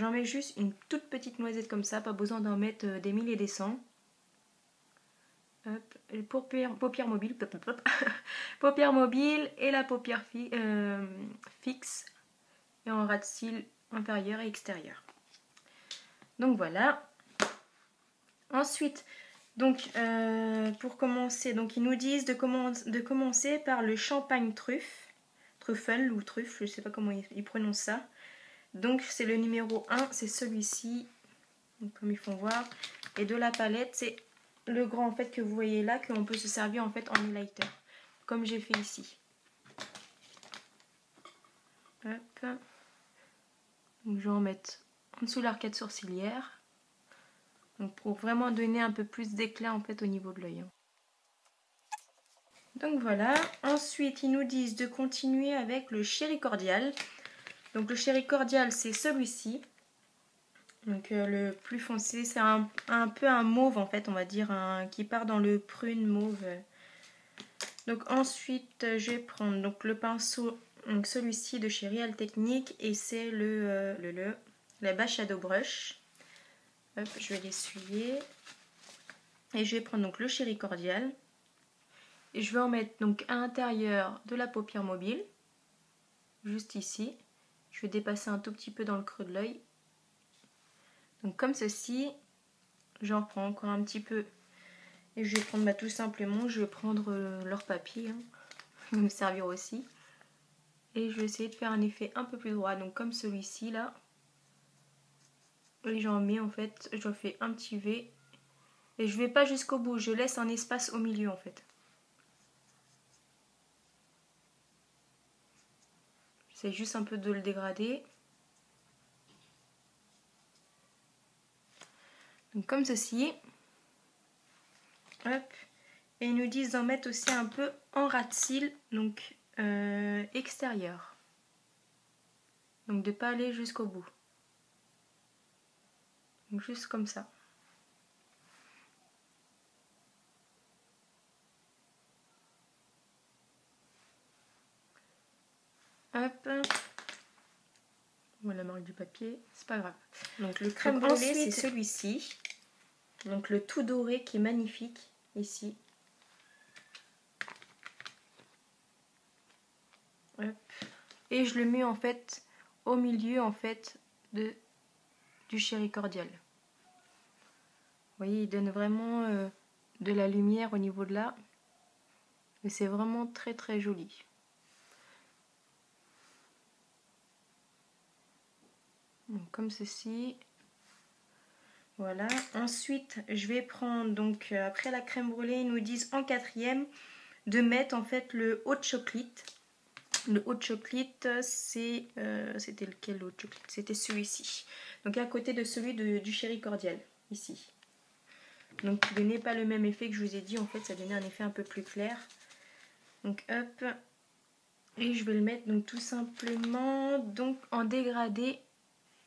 j'en mets juste une toute petite noisette comme ça, pas besoin d'en mettre des mille et des cents. Hop, les paupières mobiles, paupières mobiles et la paupière fixe et en ras de cils inférieur et extérieur. Donc voilà. Ensuite, donc pour commencer, donc ils nous disent de commencer par le champagne truffle ou truffe, je ne sais pas comment ils prononcent ça. Donc c'est le numéro 1, c'est celui-ci, comme ils font voir. Et de la palette, c'est le grand en fait que vous voyez là, qu'on peut se servir en fait en highlighter, comme j'ai fait ici. Hop. Donc je vais en mettre en dessous de l'arcade sourcilière. Donc pour vraiment donner un peu plus d'éclat en fait au niveau de l'œil. Donc voilà. Ensuite ils nous disent de continuer avec le Chéri Cordial. Donc le Chéri Cordial c'est celui-ci. Donc le plus foncé, c'est un peu un mauve en fait, on va dire, qui part dans le prune mauve. Donc ensuite je vais prendre donc, le pinceau, celui-ci de chez Real Technique, et c'est la base Shadow Brush. Hop, je vais l'essuyer. Et je vais prendre donc le Chéri Cordial. Et je vais en mettre donc à l'intérieur de la paupière mobile, juste ici. Je vais dépasser un tout petit peu dans le creux de l'œil. Donc comme ceci, j'en prends encore un petit peu et je vais prendre tout simplement, je vais prendre leur papier, va me servir aussi. Et je vais essayer de faire un effet un peu plus droit, donc comme celui-ci là. Et j'en mets en fait, je fais un petit V et je vais pas jusqu'au bout, je laisse un espace au milieu en fait. J'essaie juste un peu de le dégrader. Donc comme ceci. Hop. Et ils nous disent d'en mettre aussi un peu en ras de cils, donc extérieur. Donc de ne pas aller jusqu'au bout. Donc juste comme ça. Hop. Voilà la marque du papier, c'est pas grave. Donc le crème brûlée, c'est celui-ci. Donc le tout doré qui est magnifique ici. Hop. Et je le mets en fait au milieu en fait du Chéri Cordial. Vous voyez, il donne vraiment de la lumière au niveau de là. Et c'est vraiment très très joli. Donc, comme ceci. Voilà. Ensuite, je vais prendre, donc après la crème brûlée, ils nous disent en quatrième de mettre en fait le hot chocolate. Le hot chocolate, c'était lequel hot chocolate? C'était celui-ci. Donc à côté de celui du Chéri Cordial, ici. Donc il donnait pas le même effet que je vous ai dit, en fait ça donnait un effet un peu plus clair. Donc hop, et je vais le mettre donc tout simplement donc en dégradé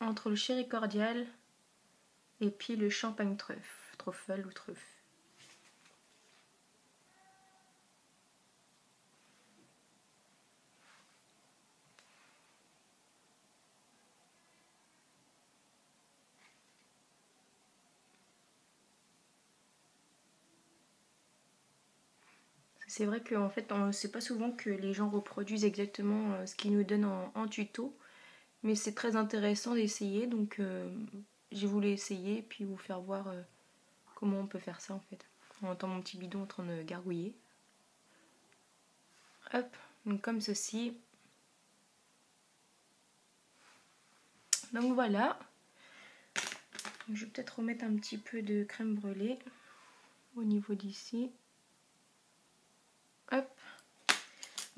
entre le Chéri Cordial et puis le champagne truffle ou truffe. C'est vrai qu'en fait, c'est pas souvent que les gens reproduisent exactement ce qu'ils nous donnent en tuto. Mais c'est très intéressant d'essayer. Donc j'ai voulu essayer et puis vous faire voir comment on peut faire ça en fait. On entend mon petit bidon en train de gargouiller. Hop, donc comme ceci. Donc voilà. Je vais peut-être remettre un petit peu de crème brûlée au niveau d'ici. Hop.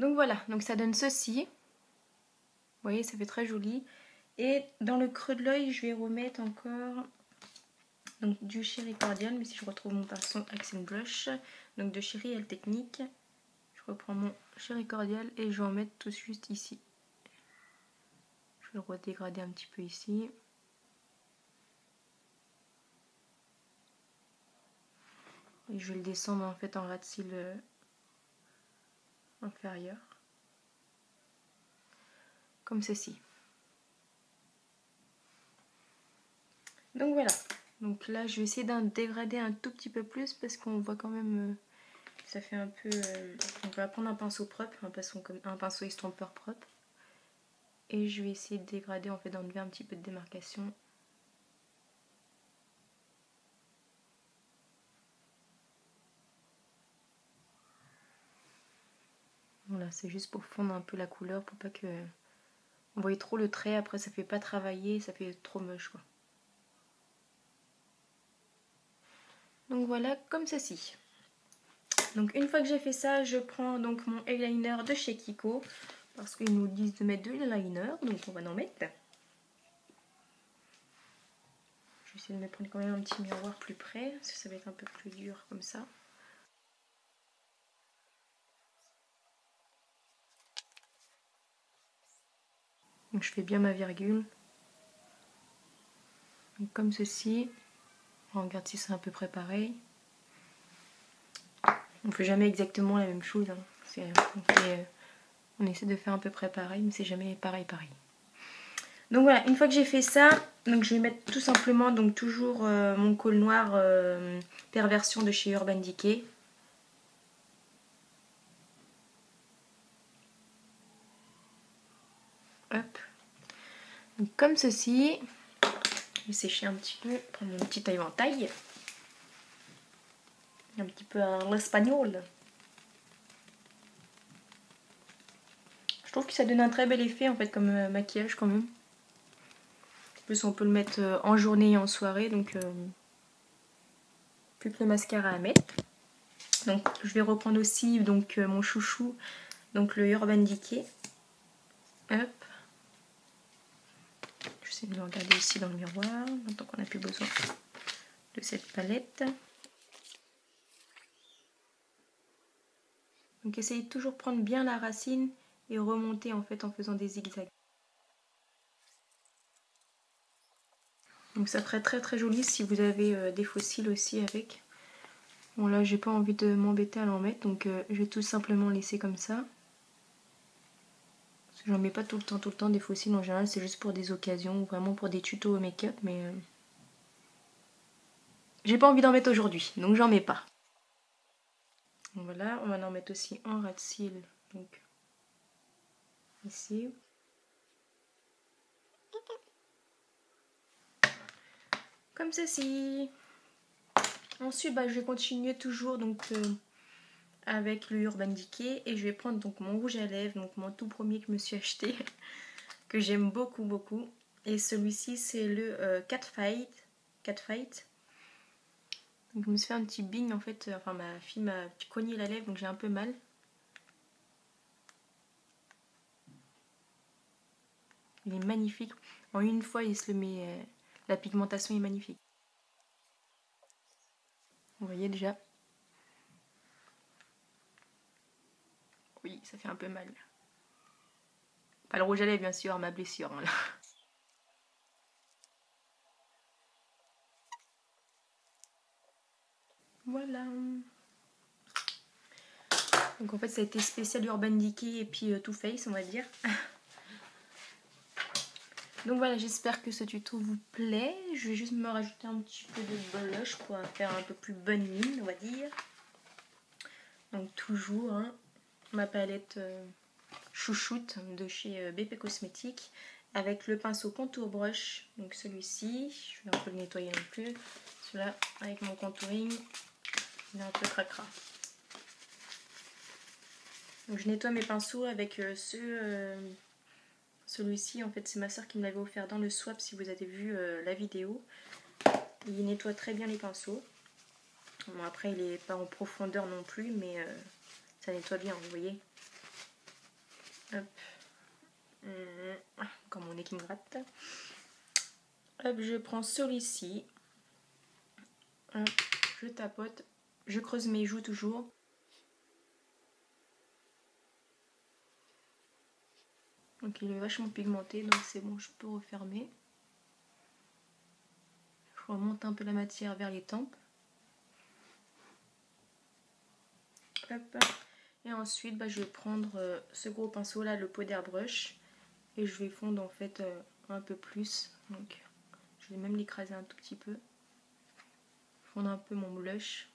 Donc voilà, donc ça donne ceci. Vous voyez, ça fait très joli. Et dans le creux de l'œil, je vais remettre encore donc, du Chéri Cordial. Mais si je retrouve mon pinceau Accent Brush, donc de chez Real Technique. Je reprends mon Chéri Cordial et je vais en mettre tout juste ici. Je vais le redégrader un petit peu ici. Et je vais le descendre en fait en ras de cils inférieur. Comme ceci. Donc voilà. Donc là, je vais essayer d'en dégrader un tout petit peu plus parce qu'on voit quand même ça fait un peu... on va prendre un pinceau propre, un pinceau estompeur propre. Et je vais essayer de dégrader, en fait, d'enlever un petit peu de démarcation. Voilà, c'est juste pour fondre un peu la couleur, pour pas que... on voit trop le trait, après ça fait pas travailler, ça fait trop moche, quoi. Donc voilà, comme ceci. Donc une fois que j'ai fait ça, je prends donc mon eyeliner de chez Kiko. Parce qu'ils nous disent de mettre de l'eyeliner, donc on va en mettre. Je vais essayer de me prendre quand même un petit miroir plus près, parce que ça va être un peu plus dur comme ça. Donc je fais bien ma virgule. Donc comme ceci. On regarde si c'est à peu près pareil. On ne fait jamais exactement la même chose. Hein. On essaie de faire à peu près pareil, mais c'est jamais pareil. Donc voilà, une fois que j'ai fait ça, donc je vais mettre tout simplement donc toujours mon col noir Perversion de chez Urban Decay. Hop. Donc comme ceci. Je vais sécher un petit peu, prendre mon petit éventail. Un petit peu à l'espagnol. Je trouve que ça donne un très bel effet en fait comme maquillage quand même. En plus on peut le mettre en journée et en soirée, donc plus que le mascara à mettre. Donc je vais reprendre aussi donc mon chouchou, donc le Urban Decay. Hop. J'essaie de le regarder ici dans le miroir, maintenant qu'on n'a plus besoin de cette palette. Donc essayez de toujours prendre bien la racine et remonter en fait en faisant des zigzags. Donc ça ferait très très joli si vous avez des fossiles aussi avec. Bon là j'ai pas envie de m'embêter à l'en mettre, donc je vais tout simplement laisser comme ça. Parce que j'en mets pas tout le temps des fossiles en général, c'est juste pour des occasions ou vraiment pour des tutos au make-up, mais j'ai pas envie d'en mettre aujourd'hui, donc j'en mets pas. Donc voilà, on va en mettre aussi en ras de cils, donc ici. Comme ceci. Ensuite, je vais continuer toujours donc avec le Urban Decay et je vais prendre donc mon rouge à lèvres, donc mon tout premier que je me suis acheté, que j'aime beaucoup. Et celui-ci c'est le Cat Fight. Donc je me suis fait un petit bing en fait, enfin ma fille m'a cogné la lèvre donc j'ai un peu mal. Il est magnifique. En une fois il se le met, la pigmentation est magnifique. Vous voyez déjà. Oui, ça fait un peu mal. Pas le rouge à lèvres bien sûr, ma blessure. Hein, là. Voilà. Donc en fait ça a été spécial Urban Decay et puis Too Faced on va dire. Donc voilà, j'espère que ce tuto vous plaît. Je vais juste me rajouter un petit peu de blush pour faire un peu plus bonne mine on va dire. Donc toujours hein, ma palette chouchoute de chez BP Cosmetics avec le pinceau contour brush. Donc celui-ci, je vais un peu le nettoyer non plus. Celui-là avec mon contouring, il est un peu cracra. Donc je nettoie mes pinceaux avec celui-ci. En fait c'est ma soeur qui me l'avait offert dans le swap si vous avez vu la vidéo. Il nettoie très bien les pinceaux. Bon après il n'est pas en profondeur non plus mais ça nettoie bien vous voyez. Hop. Comme mon nez qui me gratte. Hop, je prends celui-ci. Je tapote. Je creuse mes joues toujours. Donc il est vachement pigmenté, donc c'est bon, je peux refermer. Je remonte un peu la matière vers les tempes. Hop. Et ensuite, je vais prendre ce gros pinceau là, le Powder Brush. Et je vais fondre en fait un peu plus. Donc je je vais même l'écraser un tout petit peu. Fondre un peu mon blush.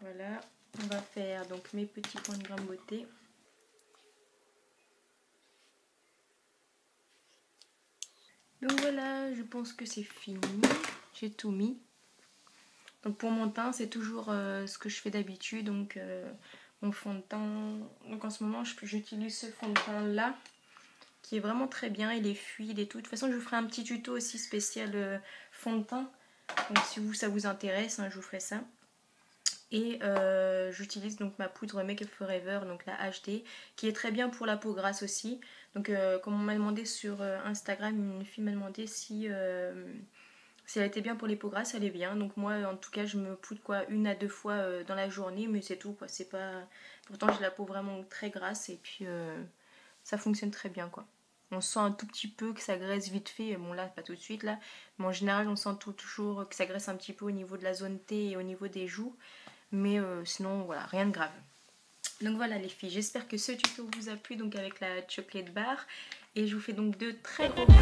Voilà, on va faire donc mes petits points de grain de beauté. Donc voilà, je pense que c'est fini. J'ai tout mis. Donc pour mon teint, c'est toujours ce que je fais d'habitude. Donc mon fond de teint. Donc en ce moment, j'utilise ce fond de teint là, qui est vraiment très bien. Il est fluide et tout. De toute façon, je vous ferai un petit tuto aussi spécial fond de teint. Donc si ça vous intéresse, hein, je vous ferai ça. Et j'utilise donc ma poudre Make Up Forever, donc la HD, qui est très bien pour la peau grasse aussi. Donc comme on m'a demandé sur Instagram, une fille m'a demandé si elle était bien pour les peaux grasses, elle est bien. Donc moi en tout cas je me poudre quoi 1 à 2 fois dans la journée, mais c'est tout quoi. C'est pas. Pourtant j'ai la peau vraiment très grasse et puis ça fonctionne très bien quoi. On sent un tout petit peu que ça graisse vite fait, bon là pas tout de suite là, mais en général on sent toujours que ça graisse un petit peu au niveau de la zone T et au niveau des joues. Mais sinon voilà, rien de grave. Donc voilà les filles, j'espère que ce tuto vous a plu donc avec la chocolate bar. Et je vous fais donc de très gros bisous.